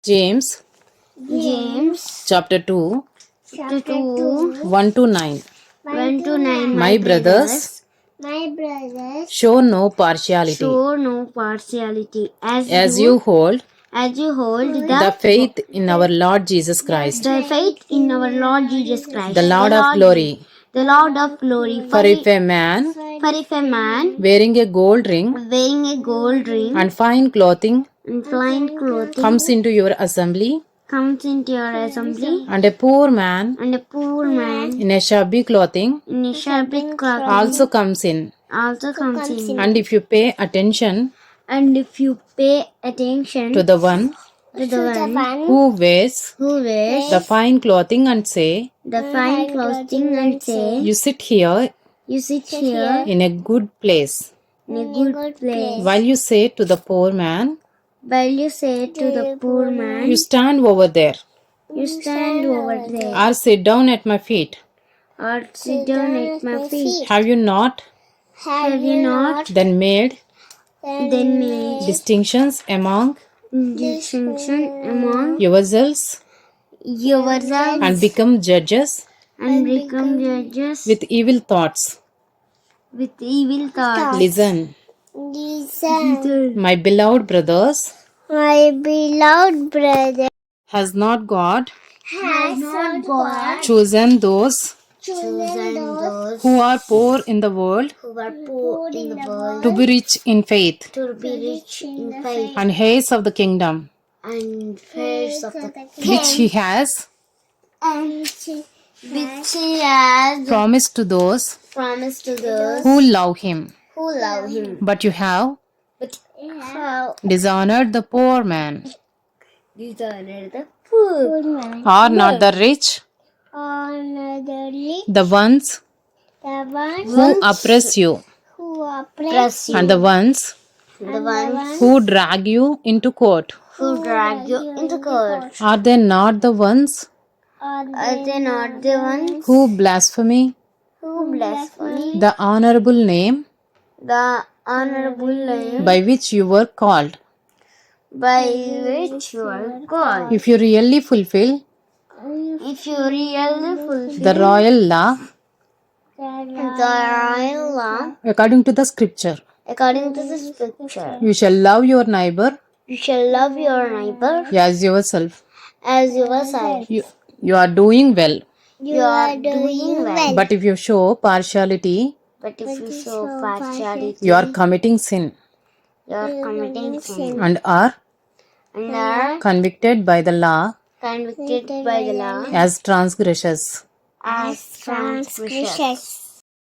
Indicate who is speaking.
Speaker 1: James
Speaker 2: James
Speaker 1: chapter 2,
Speaker 2: chapter 2
Speaker 1: 1 to 9.
Speaker 2: 1 to 9.
Speaker 1: My brothers, show no partiality
Speaker 2: show no partiality
Speaker 1: as you hold
Speaker 2: the
Speaker 1: faith in our Lord Jesus Christ,
Speaker 2: the faith in our Lord Jesus Christ,
Speaker 1: the Lord of glory.
Speaker 2: the Lord of glory.
Speaker 1: For if a man wearing a gold ring
Speaker 2: wearing a gold ring
Speaker 1: and fine clothing
Speaker 2: and fine clothing
Speaker 1: comes into your assembly,
Speaker 2: comes into your assembly,
Speaker 1: and a poor man
Speaker 2: and a poor man
Speaker 1: in a shabby clothing
Speaker 2: in a shabby clothing
Speaker 1: also comes in,
Speaker 2: comes in,
Speaker 1: and if you pay attention
Speaker 2: and if you pay attention
Speaker 1: to the one who wears the fine clothing and say,
Speaker 2: the fine clothing and say,
Speaker 1: you sit here in a good place,
Speaker 2: in a good place,
Speaker 1: while you say to the poor man,
Speaker 2: while you say to the poor man,
Speaker 1: you stand over there,
Speaker 2: you stand over there,
Speaker 1: or sit down at my feet.
Speaker 2: or sit down at my feet.
Speaker 1: Have you not then made distinctions among yourselves and become judges with evil thoughts? Listen, my beloved brothers, has not God chosen those who are poor in the world to be rich in faith and heirs of the kingdom which he has promised to those who love him? But you have dishonored the poor man. Are not the rich the ones who oppress you, and the ones who drag you into court? Are they not the ones who blaspheme the honorable name by which you were called? If you really fulfill the royal law according to the scripture, you shall love your neighbor as yourself. You are doing well. But if you show partiality, you are committing sin and are convicted by the law as transgressors.